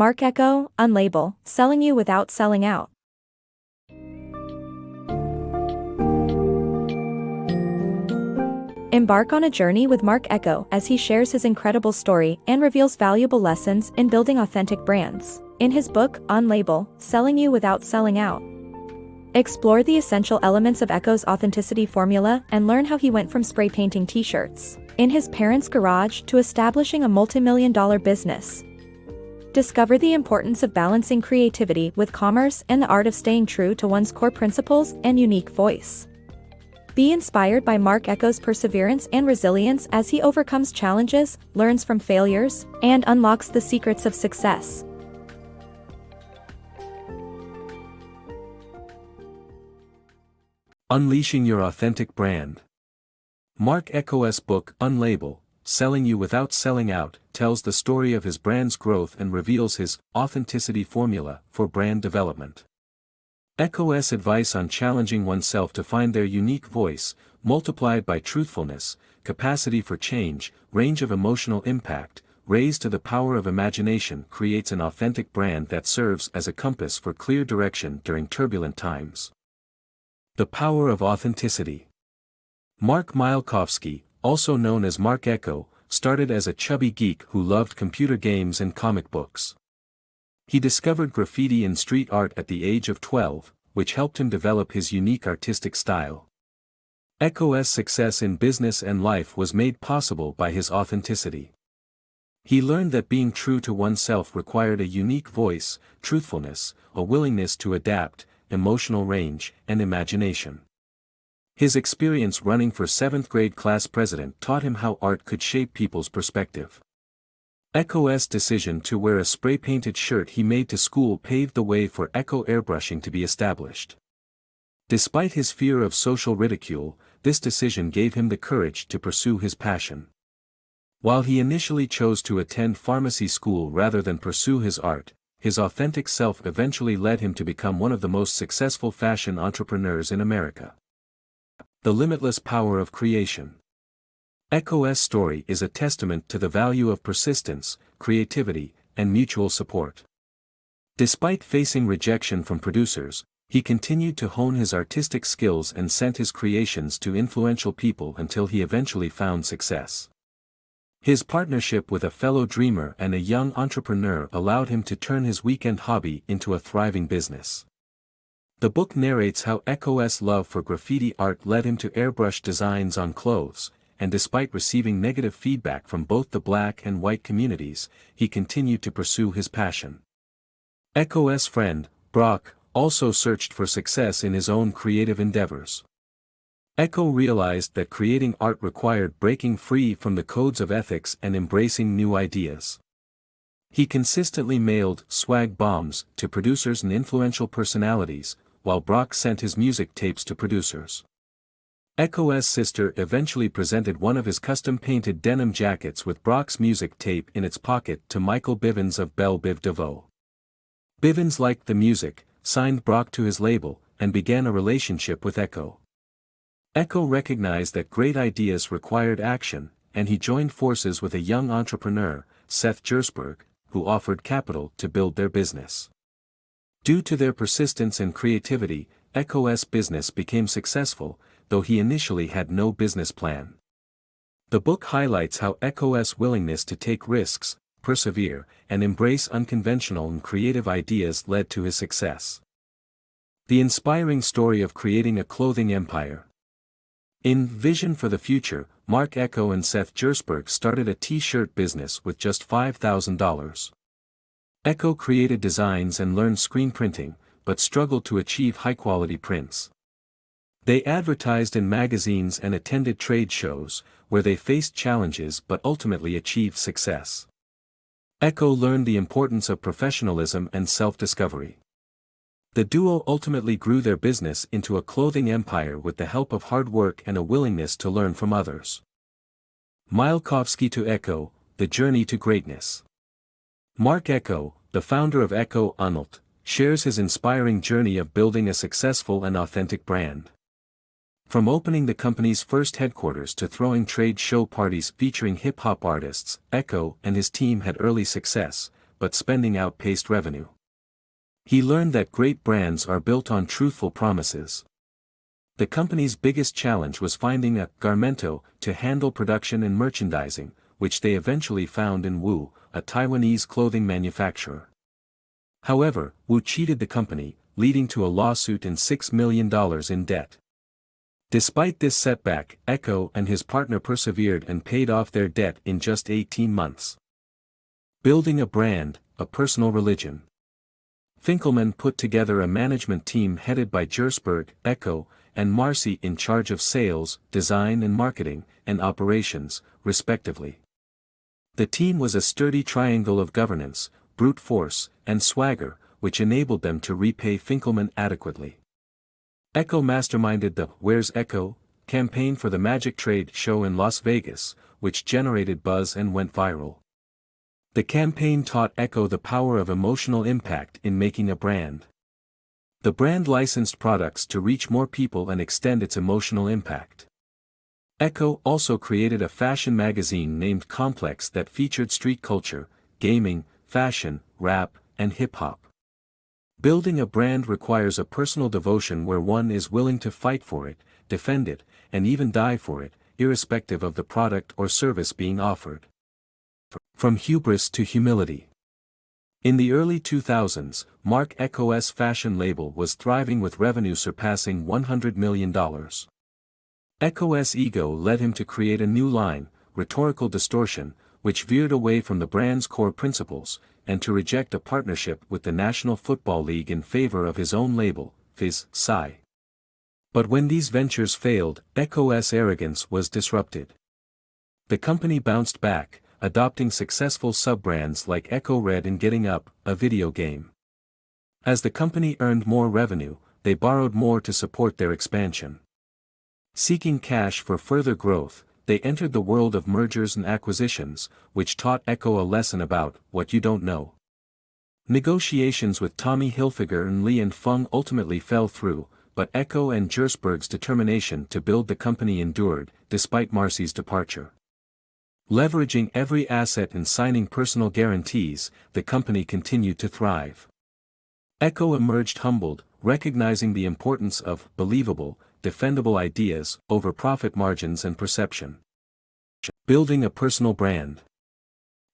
Marc Ecko, Unlabel, Selling You Without Selling Out. Embark on a journey with Marc Ecko as he shares his incredible story and reveals valuable lessons in building authentic brands. In his book, Unlabel, Selling You Without Selling Out. Explore the essential elements of Ecko's authenticity formula and learn how he went from spray painting t-shirts in his parents' garage to establishing a multi-million-dollar business. Discover the importance of balancing creativity with commerce and the art of staying true to one's core principles and unique voice. Be inspired by Marc Ecko's perseverance and resilience as he overcomes challenges, learns from failures, and unlocks the secrets of success. Unleashing Your Authentic Brand. Marc Ecko's book, Unlabel, Selling You Without Selling Out, tells the story of his brand's growth and reveals his authenticity formula for brand development. Eckō's advice on challenging oneself to find their unique voice, multiplied by truthfulness, capacity for change, range of emotional impact, raised to the power of imagination, creates an authentic brand that serves as a compass for clear direction during turbulent times. The power of authenticity. Marc Milecofsky, also known as Marc Ecko, started as a chubby geek who loved computer games and comic books. He discovered graffiti and street art at the age of 12, which helped him develop his unique artistic style. Eckō's success in business and life was made possible by his authenticity. He learned that being true to oneself required a unique voice, truthfulness, a willingness to adapt, emotional range, and imagination. His experience running for 7th grade class president taught him how art could shape people's perspective. Eckō's decision to wear a spray-painted shirt he made to school paved the way for Eckō airbrushing to be established. Despite his fear of social ridicule, this decision gave him the courage to pursue his passion. While he initially chose to attend pharmacy school rather than pursue his art, his authentic self eventually led him to become one of the most successful fashion entrepreneurs in America. The limitless power of creation. Eckō's story is a testament to the value of persistence, creativity, and mutual support. Despite facing rejection from producers, he continued to hone his artistic skills and sent his creations to influential people until he eventually found success. His partnership with a fellow dreamer and a young entrepreneur allowed him to turn his weekend hobby into a thriving business. The book narrates how Eckō's love for graffiti art led him to airbrush designs on clothes, and despite receiving negative feedback from both the black and white communities, he continued to pursue his passion. Eckō's friend, Brock, also searched for success in his own creative endeavors. Eckō realized that creating art required breaking free from the codes of ethics and embracing new ideas. He consistently mailed swag bombs to producers and influential personalities, while Brock sent his music tapes to producers. Eckō's sister eventually presented one of his custom-painted denim jackets with Brock's music tape in its pocket to Michael Bivins of Belle Biv DeVoe. Bivins liked the music, signed Brock to his label, and began a relationship with Eckō. Eckō recognized that great ideas required action, and he joined forces with a young entrepreneur, Seth Gersberg, who offered capital to build their business. Due to their persistence and creativity, Eckō's business became successful, though he initially had no business plan. The book highlights how Eckō's willingness to take risks, persevere, and embrace unconventional and creative ideas led to his success. The inspiring story of creating a clothing empire. In Vision for the Future, Marc Ecko and Seth Gersberg started a t-shirt business with just $5,000. Eckō created designs and learned screen printing, but struggled to achieve high-quality prints. They advertised in magazines and attended trade shows, where they faced challenges but ultimately achieved success. Eckō learned the importance of professionalism and self-discovery. The duo ultimately grew their business into a clothing empire with the help of hard work and a willingness to learn from others. Milecofsky to Eckō, The Journey to Greatness. Marc Ecko, the founder of Eckō Unlabel, shares his inspiring journey of building a successful and authentic brand. From opening the company's first headquarters to throwing trade show parties featuring hip-hop artists, Eckō and his team had early success, but spending outpaced revenue. He learned that great brands are built on truthful promises. The company's biggest challenge was finding a garmento to handle production and merchandising, which they eventually found in Wu, a Taiwanese clothing manufacturer. However, Wu cheated the company, leading to a lawsuit and $6 million in debt. Despite this setback, Eckō and his partner persevered and paid off their debt in just 18 months. Building a brand, a personal religion. Finkelman put together a management team headed by Gersberg, Eckō, and Marcy in charge of sales, design and marketing, and operations, respectively. The team was a sturdy triangle of governance, brute force, and swagger, which enabled them to repay Finkelman adequately. Eckō masterminded the "Where's Eckō?" campaign for the Magic Trade Show in Las Vegas, which generated buzz and went viral. The campaign taught Eckō the power of emotional impact in making a brand. The brand licensed products to reach more people and extend its emotional impact. Eckō also created a fashion magazine named Complex that featured street culture, gaming, fashion, rap, and hip-hop. Building a brand requires a personal devotion where one is willing to fight for it, defend it, and even die for it, irrespective of the product or service being offered. From hubris to humility. In the early 2000s, Marc Ecko's fashion label was thriving with revenue surpassing $100 million. Ecko's ego led him to create a new line, Rhetorical Distortion, which veered away from the brand's core principles, and to reject a partnership with the National Football League in favor of his own label, Phys. Sci. But when these ventures failed, Ecko's arrogance was disrupted. The company bounced back, adopting successful sub-brands like Eckō Red and Getting Up, a video game. As the company earned more revenue, they borrowed more to support their expansion. Seeking cash for further growth, they entered the world of mergers and acquisitions, which taught Eckō a lesson about what you don't know. Negotiations with Tommy Hilfiger and Li and Feng ultimately fell through, but Eckō and Gersberg's determination to build the company endured, despite Marcy's departure. Leveraging every asset and signing personal guarantees, the company continued to thrive. Eckō emerged humbled, recognizing the importance of believable, defendable ideas over profit margins and perception. Building a personal brand.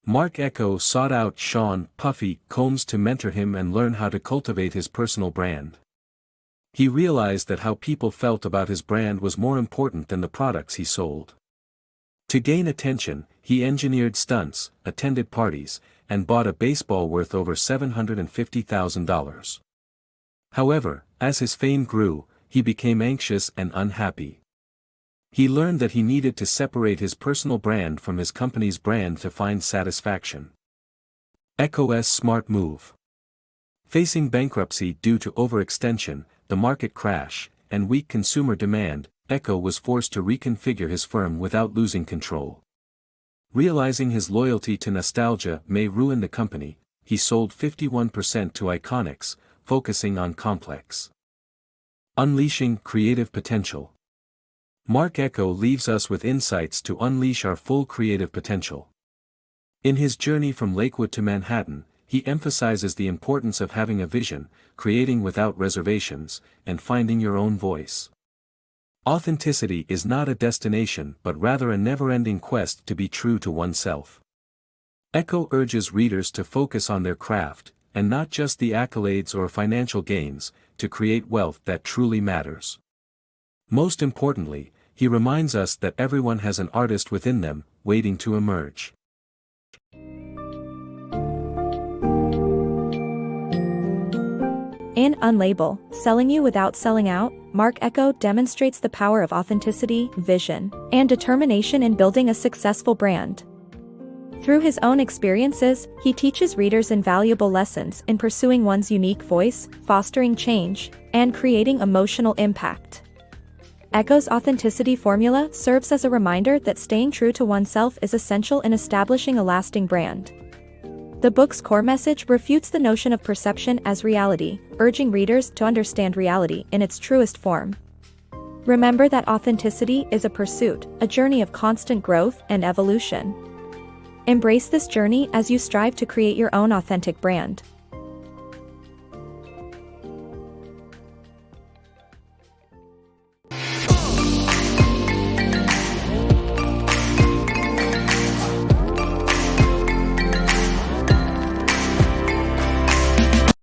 Marc Ecko sought out Sean "Puffy" Combs to mentor him and learn how to cultivate his personal brand. He realized that how people felt about his brand was more important than the products he sold. To gain attention, he engineered stunts, attended parties, and bought a baseball worth over $750,000. However, as his fame grew, he became anxious and unhappy. He learned that he needed to separate his personal brand from his company's brand to find satisfaction. Ecko's smart move. Facing bankruptcy due to overextension, the market crash, and weak consumer demand, Eckō was forced to reconfigure his firm without losing control. Realizing his loyalty to nostalgia may ruin the company, he sold 51% to Iconics, focusing on Complex. Unleashing creative potential. Marc Ecko leaves us with insights to unleash our full creative potential. In his journey from Lakewood to Manhattan, he emphasizes the importance of having a vision, creating without reservations, and finding your own voice. Authenticity is not a destination but rather a never-ending quest to be true to oneself. Eckō urges readers to focus on their craft, and not just the accolades or financial gains, to create wealth that truly matters. Most importantly, he reminds us that everyone has an artist within them, waiting to emerge. In Unlabel, Selling You Without Selling Out, Marc Ecko demonstrates the power of authenticity, vision, and determination in building a successful brand. Through his own experiences, he teaches readers invaluable lessons in pursuing one's unique voice, fostering change, and creating emotional impact. Ecko's authenticity formula serves as a reminder that staying true to oneself is essential in establishing a lasting brand. The book's core message refutes the notion of perception as reality, urging readers to understand reality in its truest form. Remember that authenticity is a pursuit, a journey of constant growth and evolution. Embrace this journey as you strive to create your own authentic brand.